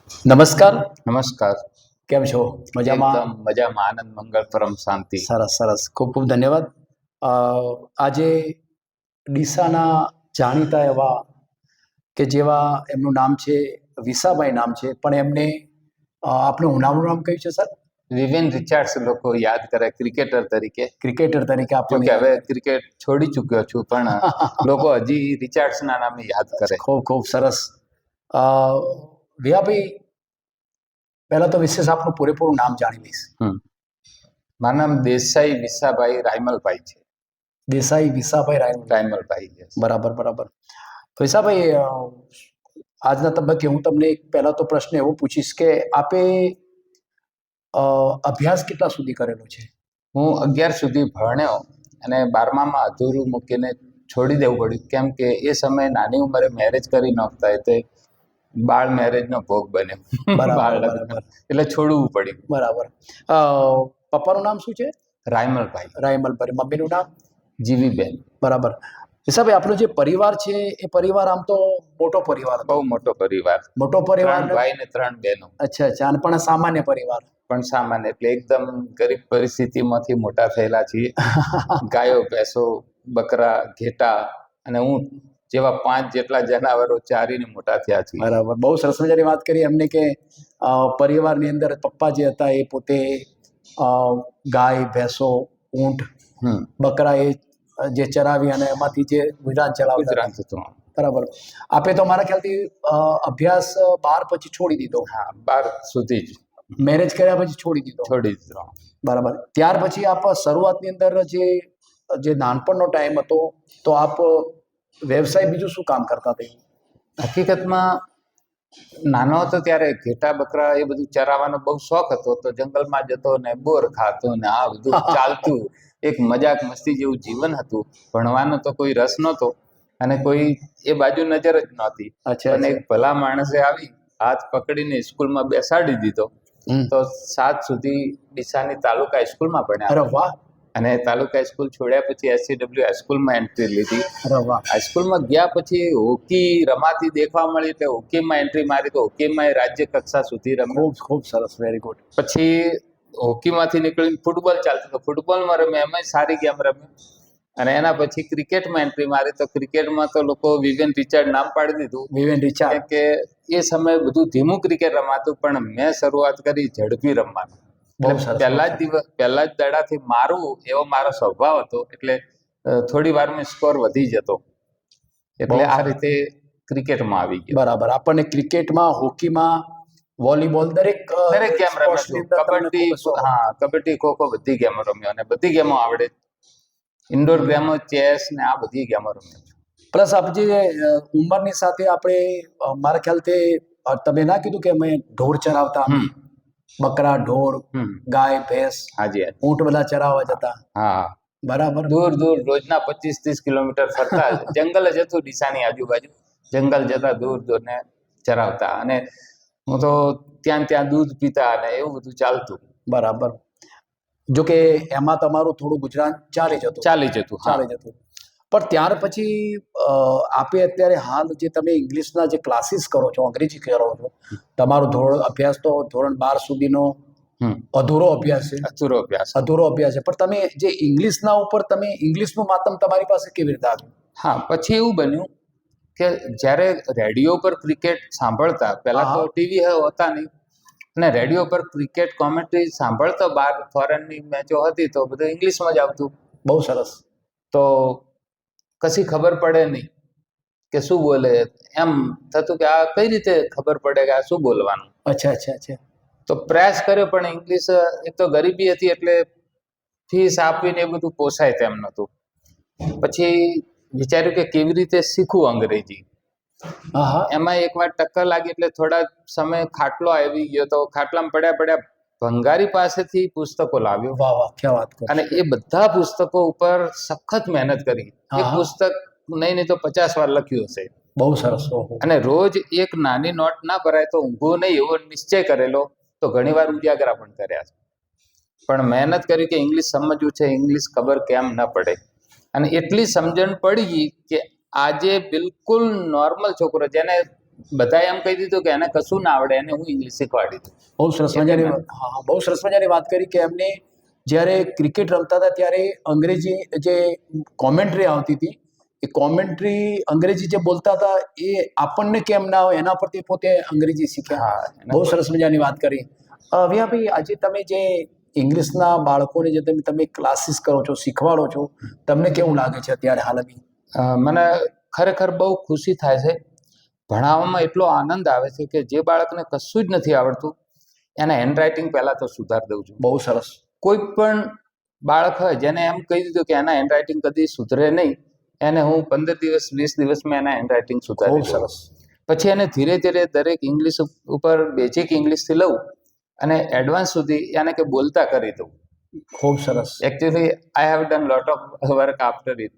નમસ્કાર. નમસ્કાર. કેમ છો? મજામાં? એકદમ મજામાં, આનંદ મંગળ પરમ શાંતિ. સરસ સરસ, ખૂબ ખૂબ ધન્યવાદ. અ, આજે ડીસાના જાણીતા એવા કે જેવા એમનું નામ છે વિસાભાઈ નામ છે, પણ એમને આપનું ઉનાળું નામ કયું છે સર? વિવેન રિચાર્ડ્સ લોકો યાદ કરે ક્રિકેટર તરીકે. ક્રિકેટર તરીકે જો આપણને કે હવે ક્રિકેટ છોડી ચૂક્યો છું, પણ લોકો હજી રિચાર્ડ્સના નામે યાદ કરે. ખૂબ ખૂબ સરસ. અ, વિહાભાઈ, પહેલા તો વિશેષ આપનું પૂરેપૂરું નામ જાણી લઈશ. મારું નામ દેસાઈ વિસાભાઈ રાયમલભાઈ છે. દેસાઈ વિસાભાઈ રાયમલભાઈ, yes. બરાબર બરાબર. તો વિસાભાઈ, આજના તબક્કે હું તમને પહેલા તો પ્રશ્ન એવો પૂછીશ કે આપે અભ્યાસ કેટલા સુધી કરેલો છે? હું 11 સુધી ભણ્યો અને 12મામાં અધૂરું મૂકીને છોડી દેવું પડ્યું, કેમ કે એ સમયે નાની ઉંમરે મેરેજ કરી નાખતા એટલે બાળ મેરેજનો ભોગ બન્યો. બાળ લગ્ન. એટલે છોડવું પડ્યું. બરાબર. પપ્પાનું નામ શું છે? રાયમલભાઈ. રાયમલભાઈ. મમ્મીનું નામ? જીવીબેન. બરાબર. વિશાભાઈ, આપણો જે પરિવાર છે એ પરિવાર આમ તો મોટો પરિવાર હતો. બહુ મોટો પરિવાર. મોટો પરિવાર. 3 ભાઈ ને 3 બહેનો. અચ્છા અચ્છા. અને પણ સામાન્ય પરિવાર. પણ સામાન્ય એટલે એકદમ ગરીબ પરિસ્થિતિમાંથી મોટા થયેલા છીએ. ગાયો, ભેંસો, બકરા, ઘેટા અને ઊંટ જેવા 5 જેટલા જનાવરો ચારીને મોટા થયા છીએ. બરાબર. બહુ સરસ મજાની વાત કરી એમને કે પરિવારની અંદર પપ્પા જે હતા એ પોતે ગાય, ભેંસો, ઊંટ, બકરા એ જે ચરાવી અને એમાંથી જે ગુજરાન ચલાવતા હતું. બરાબર. આપે તો મારા ખ્યાલથી અભ્યાસ 12 પછી છોડી દીધો. હા, 12 સુધી જ. મેરેજ કર્યા પછી છોડી દીધો. બરાબર. ત્યાર પછી આપ શરૂઆતની અંદર જે નાનપણનો ટાઈમ હતો તો આપ વ્યવસાય બીજું શું કામ કરતા હતા? હકીકતમાં નાનો હતો ત્યારે ઘેટા, બકરા એ બધું ચરાવવાનો બહુ શોખ હતો, તો જંગલમાં જતો ને બોર ખાતો ને આ બધું ચાલતું. એક મજાક મસ્તી જેવું જીવન હતું. ભણવાનો તો કોઈ રસ નહોતો અને કોઈ એ બાજુ નજર જ નહોતી. અને એક ભલા માણસે આવી હાથ પકડીને સ્કૂલમાં બેસાડી દીધો. તો 7 સુધી ડીસાની તાલુકા હાઈસ્કૂલમાં ભણ્યા. અરે વાહ. અને તાલુકા હાઈસ્કૂલ છોડ્યા પછી SCW હાઈસ્કૂલમાં એન્ટ્રી લીધી. અરે વાહ. હાઈસ્કૂલમાં ગયા પછી હોકી રમાતી દેખવા મળી એટલે હોકીમાં એન્ટ્રી મારી, તો હોકીમાં રાજ્ય કક્ષા સુધી રમ્યો. ખૂબ સરસ. Very good. પછી હોકીમાંથી નીકળીને ફૂટબોલ ચાલતું, તો ફૂટબોલમાં રમ્યો, એમાં સારી ગેમ રમ્યો. અને એના પછી ક્રિકેટમાં એન્ટ્રી મારી, તો ક્રિકેટમાં તો લોકો વિવેન રિચાર્ડ નામ પાડી દીધું. વિવેન રિચાર્ડ. કે એ સમયે બધું ધીમું ક્રિકેટ રમાતું, પણ મેં શરૂઆત કરી ઝડપી રમવાનું. પહેલા જ દડાથી મારવું એવો મારો સ્વભાવ હતો, એટલે થોડી વારમાં સ્કોર વધી જતો. એટલે આ રીતે ક્રિકેટમાં આવી ગયો. બરાબર. આપણને ક્રિકેટમાં, હોકીમાં, વોલીબોલ દરેક ગેમ રમ્યો. કબડ્ડી, હા, કબડ્ડી, ખોખો બધી ગેમો રમ્યો અને બધી ગેમો આવડે. ઇન્ડોર ગેમો, ચેસ ને આ બધી ગેમો રમ્યો. પ્લસ આપ જે ઉંમરની સાથે આપણે મારા ખ્યાલથી તમે ના કીધું કે અમે ઢોર ચરાવતા, બકરા, ઢોર, ગાય, ભેંસ, ઊંટ બધા ચરાવવા જતા. હા, બરાબર. દૂર દૂર રોજના 25-30 કિલોમીટર ફરતા. જંગલ જ હતું ડીસાની આજુબાજુ. જંગલ જતા દૂર દૂર ને ચરાવતા. અને હું તો ત્યાં દૂધ પીતા અને એવું બધું ચાલતું. બરાબર. જો કે એમાં તમારું થોડું ગુજરાન ચાલી જતું. પણ ત્યાર પછી આપે અત્યારે હાલ જે તમે ઇંગ્લિશના જે ક્લાસીસ કરો છો, અંગ્રેજી કરો છો, તમારો અભ્યાસ તો ધોરણ 12 સુધીનો અધૂરો અભ્યાસ છે. પણ તમે જે ઇંગ્લિશના ઉપર તમે ઇંગ્લિશનું માતમ તમારી પાસે કેવી રીતે આવ્યું? હા, પછી એવું બન્યું કે જ્યારે રેડિયો પર ક્રિકેટ સાંભળતા, પહેલા તો ટીવી હોતા નહીં, અને રેડિયો પર ક્રિકેટ કોમેન્ટ્રી સાંભળતો, બહાર ફોરેનની મેચો હતી તો બધું ઇંગ્લિશમાં જ આવતું. બહુ સરસ. તો કશી ખબર પડે નહીં કે શું બોલે, એમ થતું કે આ કઈ રીતે ખબર પડે કે આ શું બોલવાનું. અચ્છા. તો પ્રયાસ કર્યો, પણ ઇંગ્લિશ એક તો ગરીબી હતી એટલે ફીસ આપીને એ બધું પોસાય તેમ નહોતું. પછી વિચાર્યું કે કેવી રીતે શીખવું અંગ્રેજી. એમાં એકવાર ટક્કર લાગી એટલે થોડા સમય ખાટલો આવી ગયો, તો ખાટલામાં પડ્યા ભંગારી પાસેથી પુસ્તકો લાવ્યો. વાહ વાહ, ક્યાં વાત કરો. અને એ બધા પુસ્તકો ઉપર સખત મહેનત કરી. એક પુસ્તક નહીં તો 50 વાર લખ્યું હશે. બહુ સરસ. અને રોજ એક નાની નોટ ના ભરાય તો ઊંઘવું નહીં એવો નિશ્ચય કરેલો, તો ઘણીવાર ઉજાગરા પણ કર્યા છે. પણ મહેનત કરી કે ઇંગ્લિશ સમજવું છે, ઇંગ્લિશ ખબર કેમ ન પડે. અને એટલી સમજણ પડી ગઈ કે આજે બિલકુલ નોર્મલ છોકરો, જેને બધાએ એમ કહી દીધું કે એને કશું ના આવડે, એને હું ઇંગ્લિશ શીખવાડી દઉં. બહુ સરસ મજાની બહુ સરસ મજાની વાત કરી કે એમને જ્યારે ક્રિકેટ રમતા હતા ત્યારે અંગ્રેજી જે કોમેન્ટ્રી આવતી હતી એ કોમેન્ટ્રી અંગ્રેજી જે બોલતા હતા એ આપણને કેમ ના હોય એના પરથી પોતે અંગ્રેજી શીખ્યા. બહુ સરસ મજાની વાત કરી. વિયાભાઈ, આજે તમે જે ઇંગ્લિશના બાળકોને જે તમે ક્લાસીસ કરો છો, શીખવાડો છો, તમને કેવું લાગે છે અત્યારે હાલ? મને ખરેખર બહુ ખુશી થાય છે. ભણાવવામાં એટલો આનંદ આવે છે કે જે બાળકને કશું જ નથી આવડતું એને હેન્ડરાઇટિંગ પહેલાં તો સુધારી દઉં છું. બહુ સરસ. કોઈ પણ બાળક હોય જેને એમ કહી દીધું કે એના હેન્ડરાઇટિંગ કદી સુધરે નહીં, એને હું 15 દિવસ 20 દિવસમાં એના હેન્ડરાઇટિંગ સુધારી દઉં. સરસ. પછી એને ધીરે ધીરે દરેક ઇંગ્લિશ ઉપર બેઝિક ઇંગ્લિશથી લઉં અને એડવાન્સ સુધી એને કે બોલતા કરી દઉં. ખૂબ સરસ. Actually I have done lot of work after it,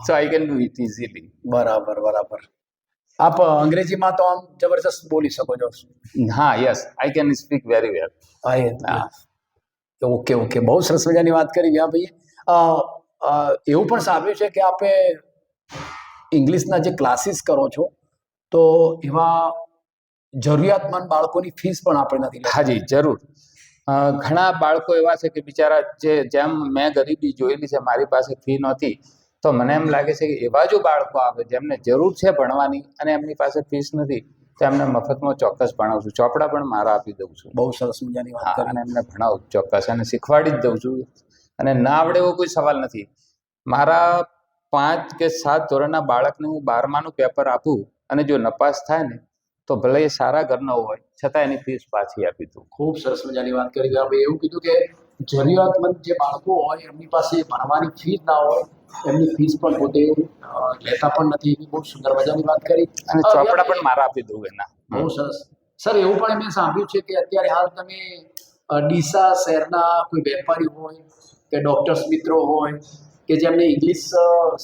so I can do it easily. બરાબર બરાબર. આપ અંગ્રેજીમાં તો આમ જબરજસ્ત બોલી શકો છો? હા, yes, I can speak very well. Okay okay, બહુ સરસ મજાની વાત કરી ભાઈ. એવું પણ સાંભળ્યું છે કે આપે ઇંગ્લિશના જે ક્લાસીસ કરો છો તો એવા જરૂરિયાતમંદ બાળકોની ફીસ પણ આપણે નથી? હાજી, જરૂર. ઘણા બાળકો એવા છે કે બિચારા જેમ મેં ગરીબી જોયેલી છે, મારી પાસે ફી નહોતી, તો મને એમ લાગે છે કે એવા જો બાળકો આવે જેમને જરૂર છે ભણવાની અને એમની પાસે ફીસ નથી તો એમને મફતમાં ચોક્કસ ભણાવું છું. ચોપડા પણ મારા આપી દઉં છું. બહુ સરસ મજાની વાત કરી. અને એમને ભણાવું ચોક્કસ અને શીખવાડી જ દઉં છું. અને ના આવડે એવો કોઈ સવાલ નથી. મારા 5 કે 7 ધોરણના બાળકને હું 12માનું પેપર આપું અને જો નપાસ થાય ને તો ભલે એ સારા ઘરનો હોય છતાં એની ફીસ પાછી આપી દઉં. ખૂબ સરસ મજાની વાત કરી. આપણે એવું કીધું કે જરૂરિયાતમંદ જે બાળકો હોય એમની પાસે ભણવાની ફીસ ના હોય, એમની ફીસ પણ પોતે લેતા પણ નથી. એની બહુ સુંદર મજાની વાત કરી. અને ચોપડા પણ મારા આપી દઉં એના. બહુ સરસ. સર, એવું પણ મેં સાંભળ્યું છે કે અત્યારે હાલ તમે ડીસા શહેરના કોઈ વેપારી હોય કે ડોક્ટર્સ મિત્રો હોય કે જેમને ઇંગ્લિશ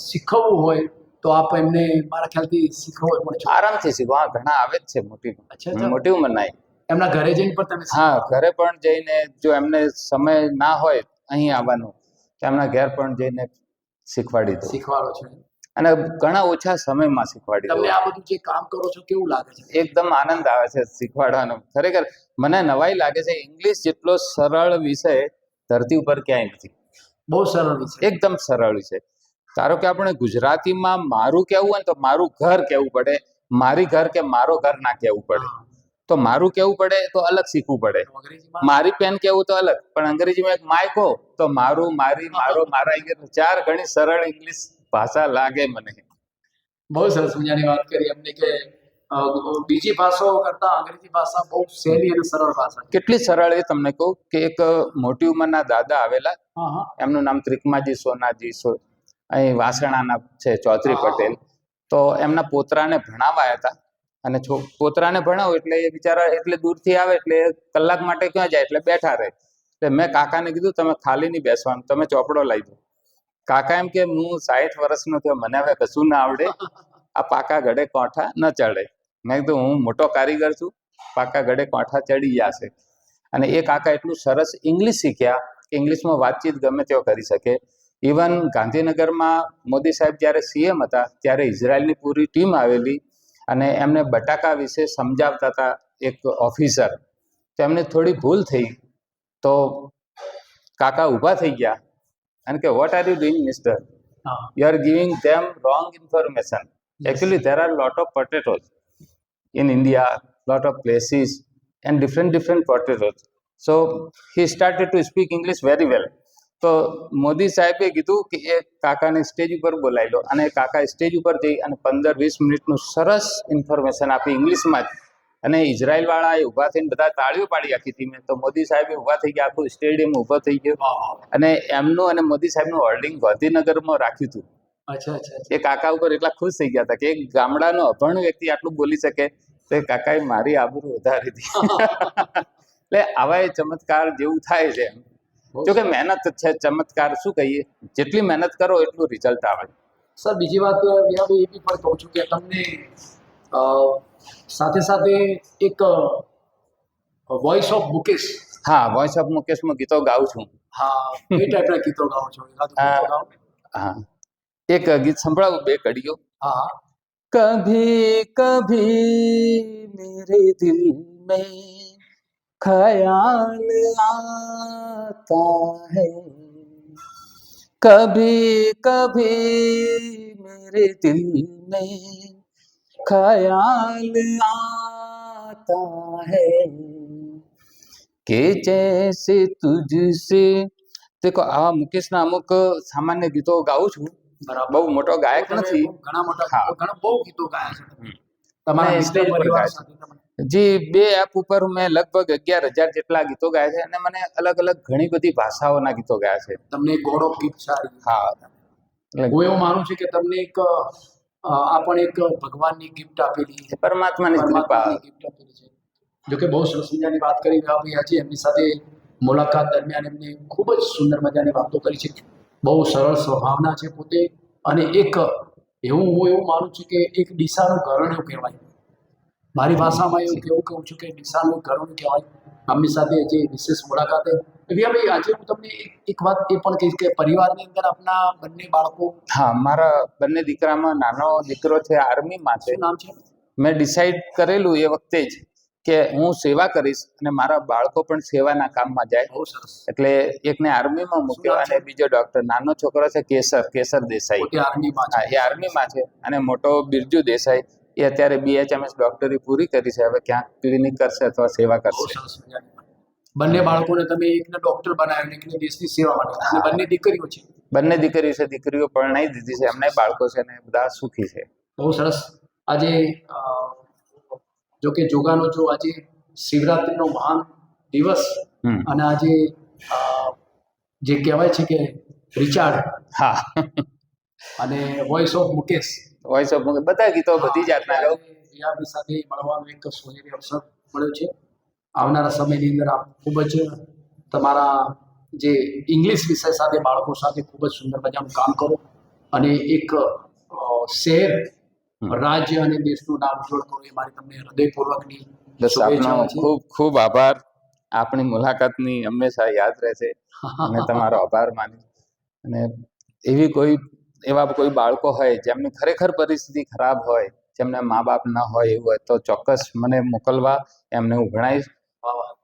શીખવવું હોય તો આપ એમને મારા ખ્યાલથી શીખવો પણ છો? આરામથી શીખો. હા, ઘણા આવે જ છે મોટી ઉંમરના. એમના ઘરે જઈને પણ તમે? હા, ઘરે પણ જઈને જો એમને સમય ના હોય અહીં આવવાનું તો એમના ઘેર પણ જઈને શીખવાડી દો. શીખવાડો છો? અને ઘણા ઓછા સમયમાં શીખવાડી દો. તમને આ બધું જે કામ કરો છો કેવું લાગે છે? એકદમ આનંદ આવે છે શીખવાડવાનો. ખરેખર મને નવાઈ લાગે છે. ઇંગ્લિશ જેટલો સરળ વિષય ધરતી ઉપર ક્યાંય નથી. બહુ સરળ વિષય. એકદમ સરળ વિષય. ધારો કે આપણે ગુજરાતીમાં મારું કહેવું હોય તો મારું ઘર કહેવું પડે, મારી ઘર કે મારો ઘર ના કહેવું પડે. તો મારું કહેવું પડે તો અલગ શીખવું પડે. મારી પેન કહેવું તો અલગ. પણ અંગ્રેજીમાં એક માય કહો તો મારું, મારી, મારો, મારા, 4 ઘણી સરળ ઇંગ્લિશ ભાષા લાગે મને. બહુ સરસ મજાની વાત કરી એમને કે બીજી ભાષાઓ કરતા અંગ્રેજી ભાષા બહુ સહેલી અને સરળ ભાષા. કેટલી સરળ એ તમને કહું કે એક મોટી ઉંમરના દાદા આવેલા, એમનું નામ ત્રિકમાજી સોનાજી, અહીં વાસણાના છે, ચૌધરી પટેલ. તો એમના પોતરાને ભણાવાયા હતા અને પોતરાને ભણાવો એટલે એ બિચારા એટલે દૂરથી આવે એટલે કલાક માટે ક્યાં જાય એટલે બેઠા રહે. એટલે મેં કાકાને કીધું તમે ખાલી નહીં બેસવાનું, તમે ચોપડો લઈ દો. કાકા એમ કે હું 60 વર્ષનો થયો, મને હવે કશું ના આવડે, આ પાકા ગળે કોઠા ન ચડે. મેં કીધું હું મોટો કારીગર છું, પાકા ગળે કોઠા ચડી જશે. અને એ કાકા એટલું સરસ ઇંગ્લિશ શીખ્યા કે ઇંગ્લિશમાં વાતચીત ગમે તેઓ કરી શકે. ઇવન ગાંધીનગરમાં મોદી સાહેબ જ્યારે સીએમ હતા ત્યારે ઇઝરાયલની પૂરી ટીમ આવેલી અને એમને બટાકા વિશે સમજાવતા હતા એક ઓફિસર. તો એમને થોડી ભૂલ થઈ તો કાકા ઊભા થઈ ગયા અને કે what are you doing mister, you are giving them wrong information. Actually, there are lot of potatoes in India, lot of places, and different potatoes. So he started to speak English very well. તો મોદી સાહેબે કીધું કે એ કાકાને stage ઉપર બોલાવી લો. અને કાકા stage ઉપર જઈ અને 15-20 મિનિટનું સરસ ઇન્ફોર્મેશન આપી ઇંગ્લિશમાં જ. અને ઇઝરાયલ વાળા એ ઊભા થઈને બધા તાળીઓ પાડી આખી ટીમે. તો મોદી સાહેબે ઊભા થઈ ગયા, આખું સ્ટેડિયમ ઊભો થઈ ગયો. અને એમનું અને મોદી સાહેબનું હોર્ડિંગ ગાંધીનગરમાં રાખ્યું હતું. એ કાકા ઉપર એટલા ખુશ થઈ ગયા હતા કે એક ગામડાનો અભણ વ્યક્તિ આટલું બોલી શકે તો એ કાકાએ મારી આબરૂ વધારી હતી. એટલે આવા એ ચમત્કાર જેવું થાય છે. જોકે મહેનત છે, ચમત્કાર શું કહીએ, જેટલી મહેનત કરો એટલું રિઝલ્ટ આવે. સર, બીજી વાત એ બી પણ કહું છું કે તમને સાથે સાથે એક વોઇસ ઓફ મુકેશ. હા, વોઇસ ઓફ મુકેશમાં ગીતો ગાઉં છું. હા, કઈ ટાઈપના ગીતો ગાઓ છો? હા, એક ગીત સંભળાવું, 2 કડીઓ. હા. कभी कभी मेरे दिल में ख्याल आता है, कभी कभी मेरे दिल में ख्याल आता है કે જૈસે તુજસે. દેખો આ મુકેશના અમુક સામાન્ય ગીતો ગાઉં છું. બરાબર. બહુ મોટો ગાયક નથી. ઘણા મોટા હા. ઘણા બહુ ગીતો ગાયા છે તમે. મેં તમારા સ્ટેજ પર પરિવાર ગાયા છે. સાથે તમે. જી, 2 એપ ઉપર મેં લગભગ 11,000 જેટલા ગીતો ગાયા છે અને મને અલગ અલગ ઘણી બધી ભાષાઓના ગીતો ગાયા છે. તમને ગોડ ઓફ ગિફ્ટ સારી. હા, હું એવું માનું છું કે તમને એક આ પણ એક ભગવાનની ગિફ્ટ આપેલી છે. પરમાત્માની કૃપા. પરમાત્માની gift આપેલી છે. જો કે બહુ સરસ મજાની વાત કરી ભાઈ આજે એમની સાથે મુલાકાત દરમિયાન એમને ખૂબ જ સુંદર મજાની વાતો કરી છે. બહુ સરળ સ્વભાવના છે પોતે અને એક હું એવું માનું છું કે એક ડીસાનું ઘરણું કહેવાય. મારી ભાષામાં એવું કહું છું કે ડીસાનું ઘરણું કહેવાય. આમની સાથે જે વિશેષ મુલાકાત ભાઈ આજે હું તમને એક વાત એ પણ કહીશ કે પરિવારની અંદર આપના બંને બાળકો. હા, મારા બંને દીકરામાં નાનો દીકરો છે આર્મીમાં છે. શું નામ છે? મેં ડિસાઈડ કરેલું એ વખતે જ કે હું સેવા કરીશ અને મારા બાળકો પણ સેવાના કામમાં જાય. બહુ સરસ. એટલે એકને આર્મીમાં મૂક્યો અને બીજો ડોક્ટર. નાનો છોકરો છે કેસર દેસાઈ. પોતે આર્મીમાં છે. હા, એ આર્મીમાં છે અને મોટો બિરજુ દેસાઈ એ અત્યારે BHMS ડોક્ટરી પૂરી કરી છે. હવે ક્યાંક ક્લિનિક કરશે અથવા સેવા બહુ કરશે. સરસ મજાની વાત. બંને બાળકોને તમે એકને ડોક્ટર બનાવ્યો એકને દેશની સેવા માટે અને બંને દીકરીઓ છે. બંને દીકરીઓ છે. દીકરીઓ પરણાઈ દીધી છે, એમને બાળકો છે અને બધા સુખી છે. બહુ સરસ. આજે જો કે જોગાનો જો આજે શિવરાત્રીનો મહાન દિવસ અને આજે જે કહેવાય છે કે રિચાર્ડ હા, અને વોઇસ ઓફ મુકેશ બધા ગીતો બધી જાતના ગાઉં. રિયાની સાથે મળવાનો એક સોનેરી અવસર મળ્યો છે. આવનારા સમયની અંદર આપ ખૂબ જ તમારા જે ઇંગ્લિશ વિષય સાથે બાળકો સાથે ખૂબ જ સુંદર મજાનું કામ કરો અને એક શહેર રાજ્ય અને દેશનું નામ ઉજ્જવળ કરો એ મારી તમને હૃદયપૂર્વકની બસ આપનો શુભેચ્છાઓ છે. ખૂબ ખૂબ આભાર. આપણી મુલાકાતની હંમેશા યાદ રહેશે અને તમારો આભાર માની. અને એવા કોઈ બાળકો હોય જેમની ખરેખર પરિસ્થિતિ ખરાબ હોય, જેમને મા બાપ ન હોય એવું હોય તો ચોક્કસ મને મોકલવા. એમને હું ભણાવીશ,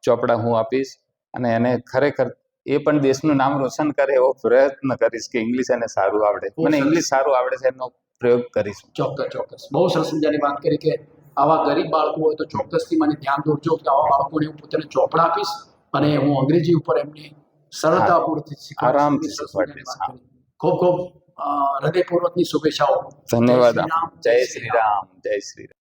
ચોપડા હું આપીશ અને એને ખરેખર એ પણ દેશનું નામ રોશન કરે એવો પ્રયત્ન કરીશ કે ઇંગ્લિશ એને સારું આવડે. મને ઇંગ્લિશ સારું આવડે છે એનો પ્રયોગ કરીશ. ચોક્કસ. બહુ સરસ મજાની વાત કરી કે આવા ગરીબ બાળકો હોય તો ચોક્કસથી મને ધ્યાન દોરજો કે આવા બાળકોને હું પોતાને ચોપડા આપીશ અને હું અંગ્રેજી ઉપર એમને સરળતાપૂર્વકથી આરામથી શીખવાડીશ. ખૂબ ખૂબ હૃદયપૂર્વકની શુભેચ્છાઓ. ધન્યવાદ. જય શ્રી રામ. જય શ્રી રામ.